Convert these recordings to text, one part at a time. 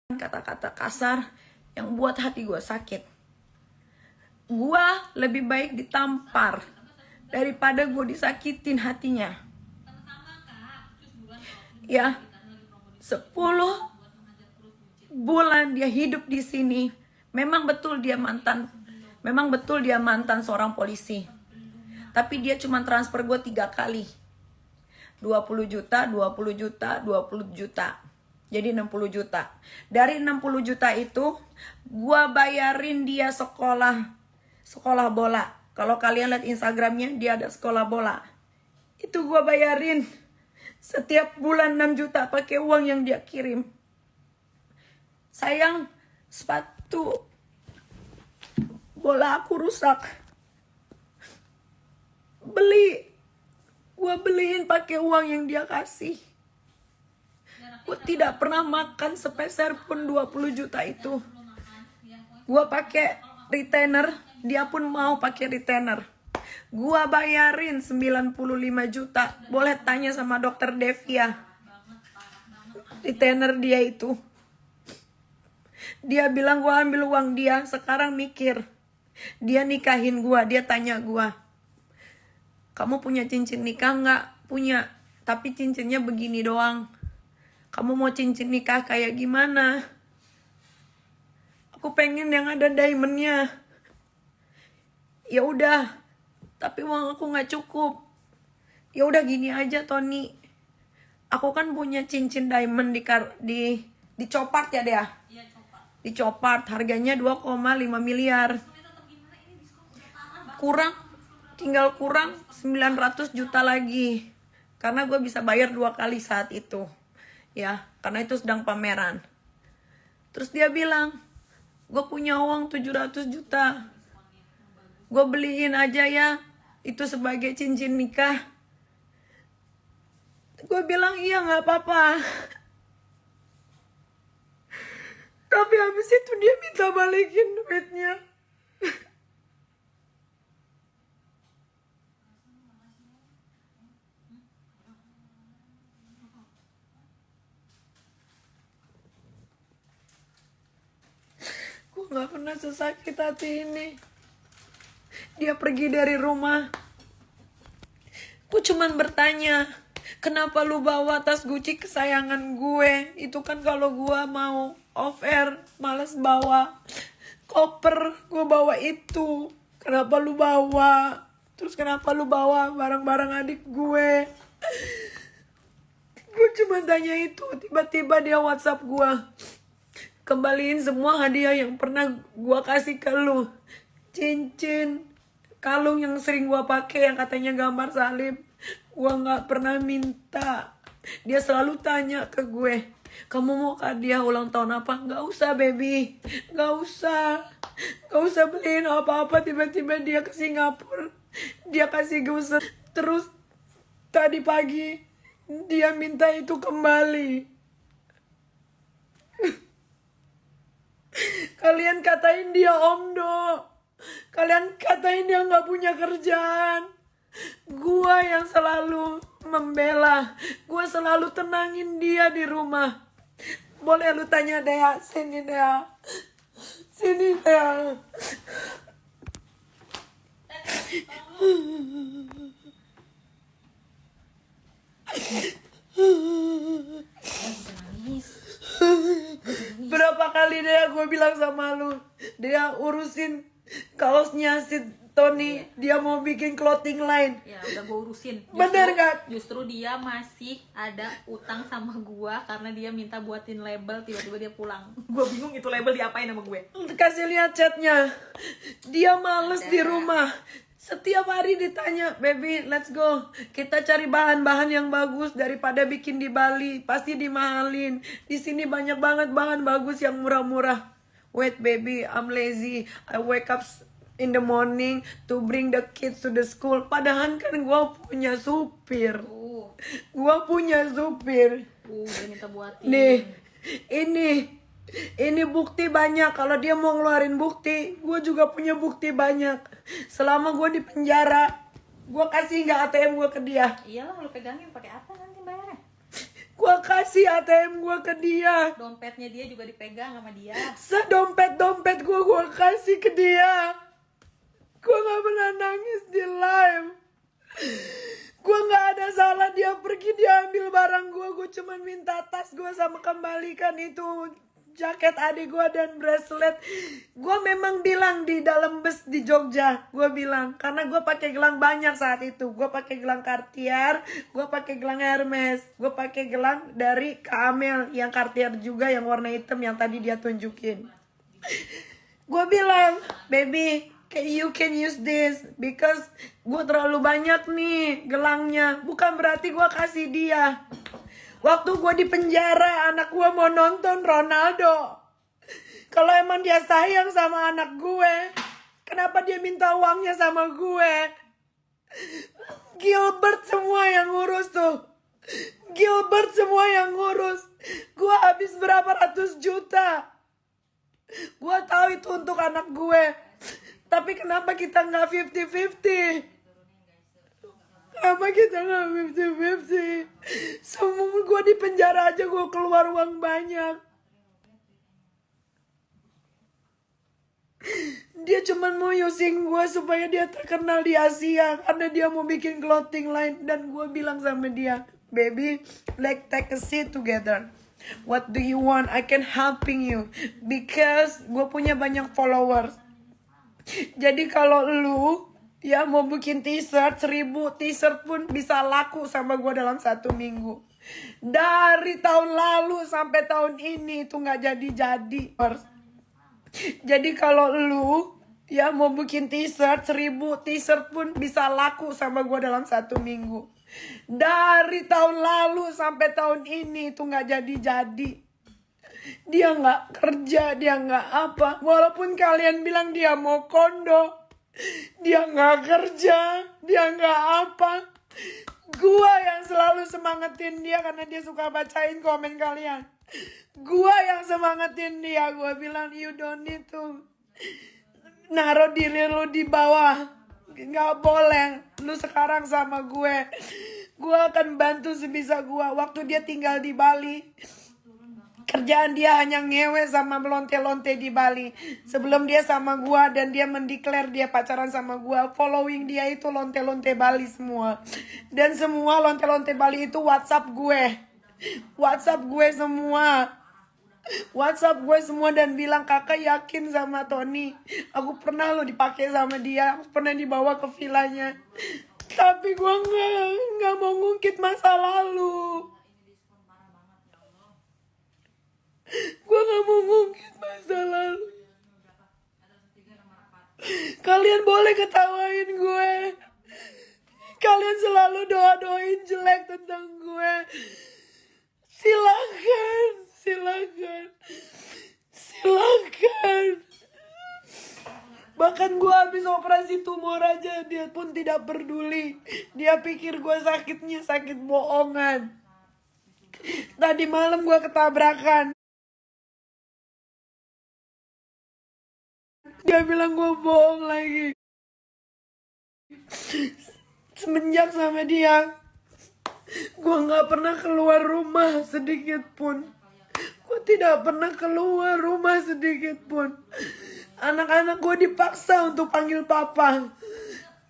kata-kata kasar yang buat hati gue sakit. Gue lebih baik ditampar daripada gue disakitin hatinya. Ya, 10 bulan dia hidup di sini. Memang betul dia mantan seorang polisi. Tapi dia cuma transfer gue 3 kali. 20 juta, 20 juta, 20 juta. Jadi 60 juta. Dari 60 juta itu, gua bayarin dia sekolah bola. Kalau kalian lihat Instagramnya, dia ada sekolah bola. Itu gua bayarin setiap bulan 6 juta pakai uang yang dia kirim. Sayang, sepatu bola aku rusak. Gua beliin pakai uang yang dia kasih. Gue tidak pernah makan sepeser pun 20 juta itu. Gue pakai retainer, dia pun mau pakai retainer. Gue bayarin 95 juta. Boleh tanya sama dokter Devia. Retainer dia itu. Dia bilang gue ambil uang dia, sekarang mikir. Dia nikahin gue, dia tanya gue, kamu punya cincin nikah nggak? Punya, tapi cincinnya begini doang. Kamu mau cincin nikah kayak gimana? Aku pengen yang ada diamondnya. Ya udah, tapi uang aku nggak cukup. Ya udah gini aja Tony. Aku kan punya cincin diamond di Copart ya dia. Di Copart harganya 2,5 miliar. Tinggal kurang 900 juta lagi. Karena gue bisa bayar 2 kali saat itu. Ya, karena itu sedang pameran. Terus dia bilang, gue punya uang 700 juta. Gue beliin aja ya, itu sebagai cincin nikah. Gue bilang, iya gak apa-apa. Tapi habis itu dia minta balikin duitnya. Gak pernah sesakit hati ini. Dia pergi dari rumah. Gue cuman bertanya, kenapa lu bawa tas Gucci kesayangan gue? Itu kan kalau gue mau off air, males bawa koper, gue bawa itu. Kenapa lu bawa? Terus kenapa lu bawa barang-barang adik gue? Gue cuma tanya itu. Tiba-tiba dia WhatsApp gue, kembaliin semua hadiah yang pernah gua kasih ke lu. Cincin, kalung yang sering gua pakai yang katanya gambar salib. Gua gak pernah minta. Dia selalu tanya ke gue, kamu mau hadiah ulang tahun apa? Gak usah baby, gak usah beliin apa-apa. Tiba-tiba dia ke Singapura, dia kasih gue terus. Tadi pagi dia minta itu kembali. Kalian katain dia omdo. Kalian katain dia gak punya kerjaan. Gua yang selalu membela. Gua selalu tenangin dia di rumah. Boleh lu tanya Dea. Sini Dea. Sini Dea. Berapa kali Dea gue bilang sama lu, Dea urusin kaosnya si Tony, dia mau bikin clothing line. Ya udah gue urusin. Bener gak? Justru dia masih ada utang sama gue karena dia minta buatin label, tiba-tiba dia pulang. Gue bingung itu label diapain sama gue. Kasih lihat chatnya. Dia males di rumah. Setiap hari ditanya, baby let's go, kita cari bahan-bahan yang bagus daripada bikin di Bali, pasti dimahalin. Di sini banyak banget bahan bagus yang murah-murah. Wait baby, I'm lazy, I wake up in the morning to bring the kids to the school. Padahal kan gue punya supir. Gue punya supir. Dia minta buatin. Nih, ini bukti banyak. Kalau dia mau ngeluarin bukti, gue juga punya bukti banyak. Selama gue di penjara, gue kasih nggak ATM gue ke dia. Iyalah, lu pegangin pakai apa nanti bayarnya? Gue Gue kasih ATM gue ke dia. Dompetnya dia juga dipegang sama dia. Sedompet-dompet gue kasih ke dia. Gue gak pernah nangis di live. Gue gak ada salah, dia pergi, dia ambil barang gue cuman minta tas gue sama kembalikan itu jaket adik gue dan bracelet. Gue memang bilang di dalam bus di Jogja, gue bilang karena gue pakai gelang banyak saat itu. Gue pakai gelang Cartier, gue pakai gelang Hermes, gue pakai gelang dari Kamel yang Cartier juga yang warna hitam yang tadi dia tunjukin. Gue bilang, baby, you can use this because gue terlalu banyak nih gelangnya. Bukan berarti gue kasih dia. Waktu gue di penjara, anak gue mau nonton Ronaldo. Kalau emang dia sayang sama anak gue, kenapa dia minta uangnya sama gue? Gilbert semua yang ngurus tuh. Gilbert semua yang ngurus. Gue habis berapa ratus juta. Gue tahu itu untuk anak gue. Tapi kenapa kita nggak 50-50? Kenapa kita nggak 50-50? Semua gue di penjara aja gue keluar uang banyak. Dia cuman mau using gue supaya dia terkenal di Asia. Karena dia mau bikin clothing line. Dan gue bilang sama dia, baby, let's take a seat together. What do you want? I can helping you. Because gue punya banyak followers. Jadi kalau lu ya mau bikin t-shirt 1000 t-shirt pun bisa laku sama gue dalam 1 minggu. Dari tahun lalu sampai tahun ini itu nggak jadi. Jadi kalau lu ya mau bikin t-shirt 1000 t-shirt pun bisa laku sama gue dalam 1 minggu. Dari tahun lalu sampai tahun ini itu nggak jadi. Dia nggak kerja, dia nggak apa. Walaupun kalian bilang dia mau kondo, dia nggak kerja, dia nggak apa. Gua yang selalu semangatin dia karena dia suka bacain komen kalian. Gua yang semangatin dia. Gua bilang you don't need to naruh diri lu di bawah. Nggak boleh. Lu sekarang sama gue. Gue akan bantu sebisa gue. Waktu dia tinggal di Bali, kerjaan dia hanya ngewe sama melonte-lonte di Bali. Sebelum dia sama gua dan dia mendeklar dia pacaran sama gua, following dia itu lonte-lonte Bali semua. Dan semua lonte-lonte Bali itu WhatsApp gue. WhatsApp gue semua. WhatsApp gue semua dan bilang, kakak yakin sama Tony. Aku pernah lo dipakai sama dia, aku pernah dibawa ke villanya. Tapi gue nggak mau ngungkit masa lalu. Gue gak mau ngungkit masa lalu. Kalian boleh ketawain gue. Kalian selalu doa-doain jelek tentang gue. Silakan. Bahkan gue habis operasi tumor aja, dia pun tidak peduli. Dia pikir gue sakitnya sakit bohongan. Tadi malam gue ketabrakan. Dia bilang gue bohong lagi. Semenjak sama dia, gue gak pernah keluar rumah sedikit pun. Gue tidak pernah keluar rumah sedikit pun. Anak-anak gue dipaksa untuk panggil papa.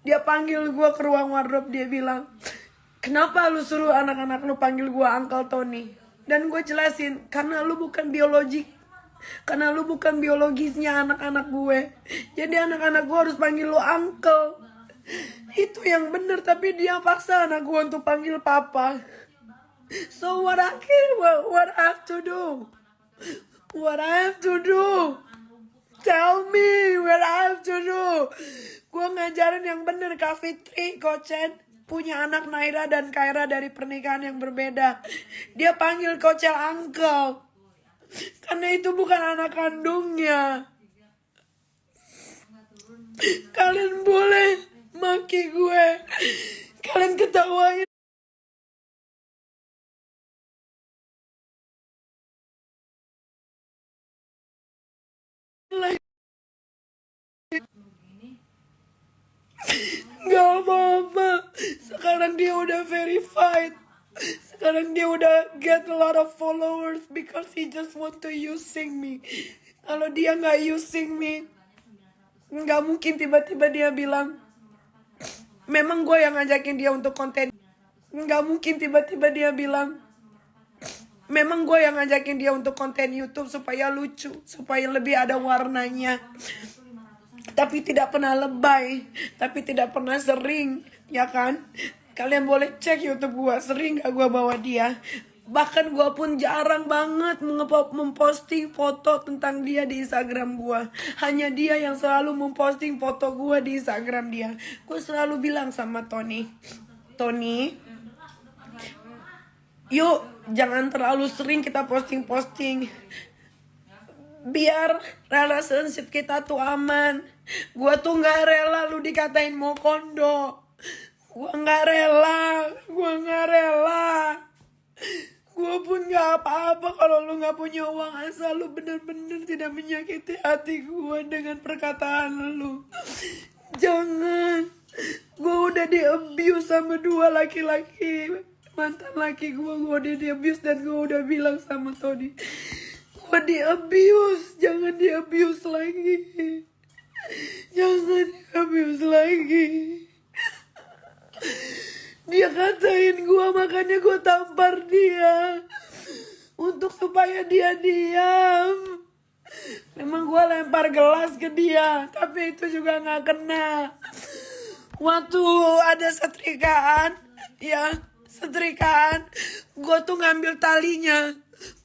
Dia panggil gue ke ruang wardrobe. Dia bilang, kenapa lu suruh anak-anak lu panggil gue Uncle Tony? Dan gue jelasin, karena lu bukan biologik. Karena lu bukan biologisnya anak-anak gue. Jadi anak-anak gue harus panggil lu uncle. Itu yang bener. Tapi dia paksa anak gue untuk panggil papa. So what I have to do? What I have to do? Tell me what I have to do. Gue ngajarin yang bener. Kak Fitri, Kocen punya anak Naira dan Kaira dari pernikahan yang berbeda. Dia panggil Kocel uncle. Karena itu bukan anak kandungnya. Kalian boleh maki gue. Kalian ketawain. Gak apa-apa. Sekarang dia udah verified. Sekarang dia udah get a lot of followers because he just want to using me. Kalau dia nggak using me, nggak mungkin tiba-tiba dia bilang, memang gue yang ngajakin dia untuk konten. Nggak mungkin tiba-tiba dia bilang, memang gue yang ngajakin dia untuk konten YouTube supaya lucu, supaya lebih ada warnanya. Tapi tidak pernah lebay, tapi tidak pernah sering, ya kan? Kalian boleh cek YouTube gue, sering gak gue bawa dia. Bahkan gue pun jarang banget memposting foto tentang dia di Instagram gue. Hanya dia yang selalu memposting foto gue di Instagram dia. Gue selalu bilang sama Tony, yuk jangan terlalu sering kita posting-posting, biar relationship kita tuh aman. Gue tuh gak rela lu dikatain mau kondo. Gue gak rela. Gue pun gak apa-apa kalau lu gak punya uang, asal lu bener-bener tidak menyakiti hati gue dengan perkataan lu. Jangan. Gue udah di-abuse sama 2 laki-laki, mantan laki gue udah di-abuse. Dan gue udah bilang sama Tony, gue di-abuse, jangan di-abuse lagi. Jangan di-abuse lagi. Dia katain gue, makanya gue tampar dia untuk supaya dia diam. Memang gue lempar gelas ke dia, tapi itu juga gak kena. Waktu ada setrikaan, gue tuh ngambil talinya.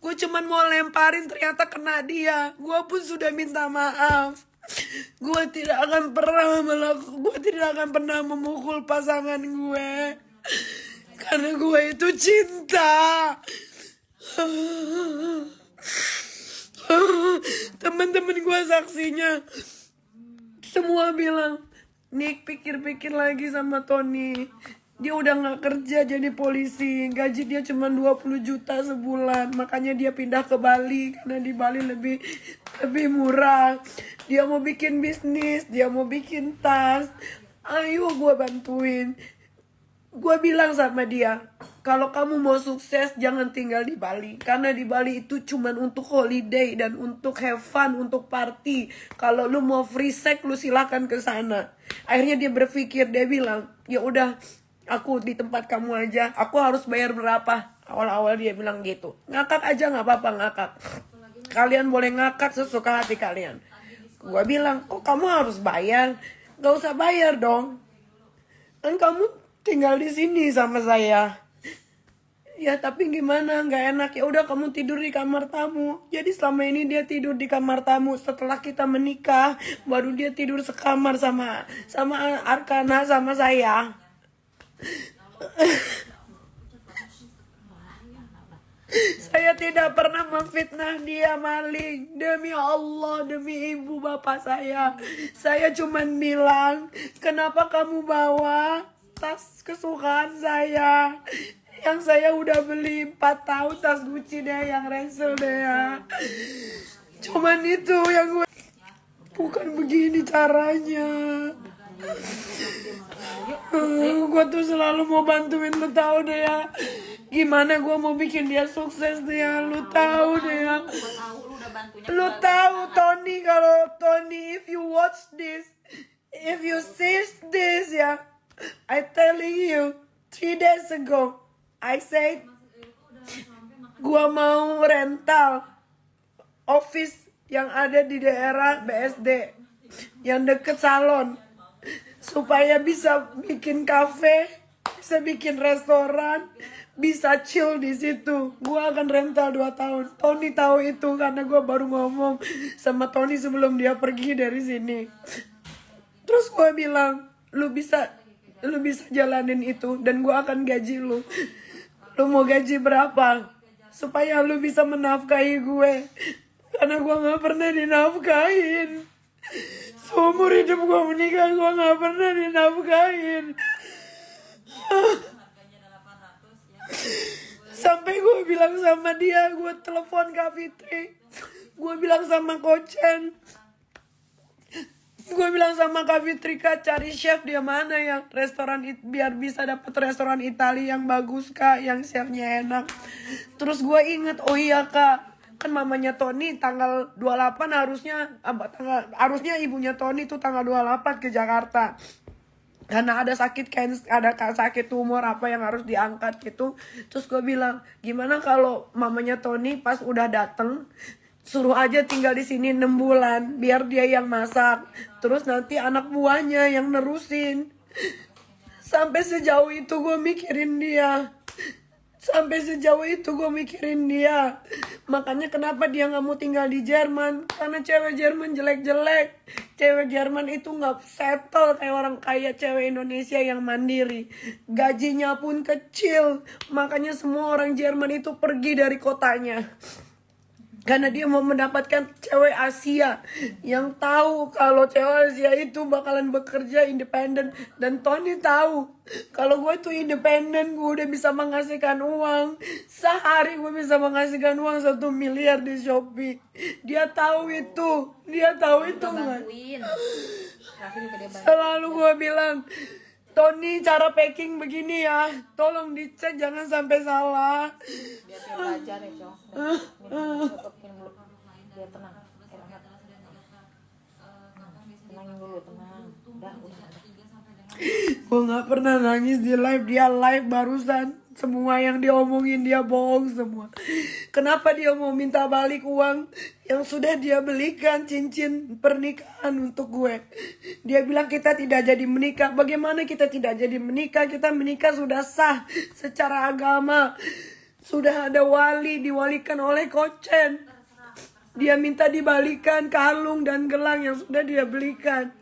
Gue cuman mau lemparin, ternyata kena dia. Gue pun sudah minta maaf. Gue tidak akan pernah memukul pasangan gue, karena gue itu cinta. Teman-teman gue saksinya semua bilang, Nick pikir-pikir lagi sama Tony. Dia udah gak kerja jadi polisi, gaji dia cuma 20 juta sebulan. Makanya dia pindah ke Bali, karena di Bali lebih murah. Dia mau bikin bisnis, dia mau bikin tas. Ayo gue bantuin. Gue bilang sama dia, kalau kamu mau sukses jangan tinggal di Bali. Karena di Bali itu cuma untuk holiday dan untuk have fun, untuk party. Kalau lu mau free sex, lu silakan ke sana. Akhirnya dia berpikir, dia bilang, ya udah, aku di tempat kamu aja. Aku harus bayar berapa? Awal-awal dia bilang gitu. Ngakak aja gak apa-apa, ngakak. Kalian boleh ngakak sesuka hati kalian. Gue bilang, kok kamu harus bayar? Gak usah bayar dong. Kan kamu tinggal di sini sama saya. Ya tapi gimana, nggak enak. Ya udah kamu tidur di kamar tamu. Jadi selama ini dia tidur di kamar tamu. Setelah kita menikah, baru dia tidur sekamar sama Arkana, sama saya. Saya tidak pernah memfitnah dia, maling. Demi Allah, demi ibu bapak saya cuman bilang, kenapa kamu bawa tas kesukaan saya yang saya udah beli 4 tahun, tas Gucci deh, yang Ransel deh ya. Cuman itu yang gue, bukan begini caranya. Gue tuh selalu mau bantuin, lu tahu deh ya. Gimana gue mau bikin dia sukses deh ya, lu tahu deh ya. Lu tahu Tony, kalau Tony, if you watch this, if you see this ya, I telling you, 3 days ago, I said, gua mau rental office yang ada di daerah BSD, yang deket salon, supaya bisa bikin cafe, bisa bikin restoran, bisa chill di situ. Gua akan rental 2 tahun. Tony tahu itu karena gua baru ngomong sama Tony sebelum dia pergi dari sini. Terus gua bilang, lu bisa jalanin itu dan gue akan gaji lu. Lu mau gaji berapa? Supaya lu bisa menafkahi gue. Karena gue gak pernah dinafkahin. Seumur hidup gue menikah, gue gak pernah dinafkahin. Sampai gue bilang sama dia, gue telepon Kak Fitri, gue bilang sama Kochen, Gue bilang sama Kak Fitrika, cari chef dia mana yang biar bisa dapet restoran Italia yang bagus Kak, yang chefnya enak. Terus gue inget, oh iya Kak, kan mamanya Tony tanggal 28 harusnya ibunya Tony tuh tanggal 28 ke Jakarta. Karena ada sakit tumor apa yang harus diangkat gitu. Terus gue bilang, gimana kalau mamanya Tony pas udah dateng, suruh aja tinggal di sini 6 bulan biar dia yang masak, terus nanti anak buahnya yang nerusin. Sampai sejauh itu gue mikirin dia. Makanya kenapa dia nggak mau tinggal di Jerman, karena cewek Jerman jelek-jelek. Cewek Jerman itu nggak settle kayak orang kaya. Cewek Indonesia yang mandiri, gajinya pun kecil. Makanya semua orang Jerman itu pergi dari kotanya, karena dia mau mendapatkan cewek Asia yang tahu kalau cewek Asia itu bakalan bekerja independen. Dan Tony tahu kalau gue tuh independen, gue udah bisa menghasilkan uang. Sehari gue bisa menghasilkan uang 1 miliar di Shopee. Dia tahu itu nggak? Bantuin. Raffi juga dia bantu. Selalu gue bilang, Tony cara packing begini ya, tolong dicek jangan sampai salah. Biar dia belajar ya cowok. Minum dulu biar tenang. Tenangin dulu, tenang. Udah. Gue gak pernah nangis di live, dia live barusan. Semua yang dia omongin dia bohong semua. Kenapa dia mau minta balik uang yang sudah dia belikan cincin pernikahan untuk gue? Dia bilang kita tidak jadi menikah. Bagaimana kita tidak jadi menikah? Kita menikah sudah sah secara agama. Sudah ada wali, diwalikan oleh Kochen. Dia minta dibalikan kalung dan gelang yang sudah dia belikan.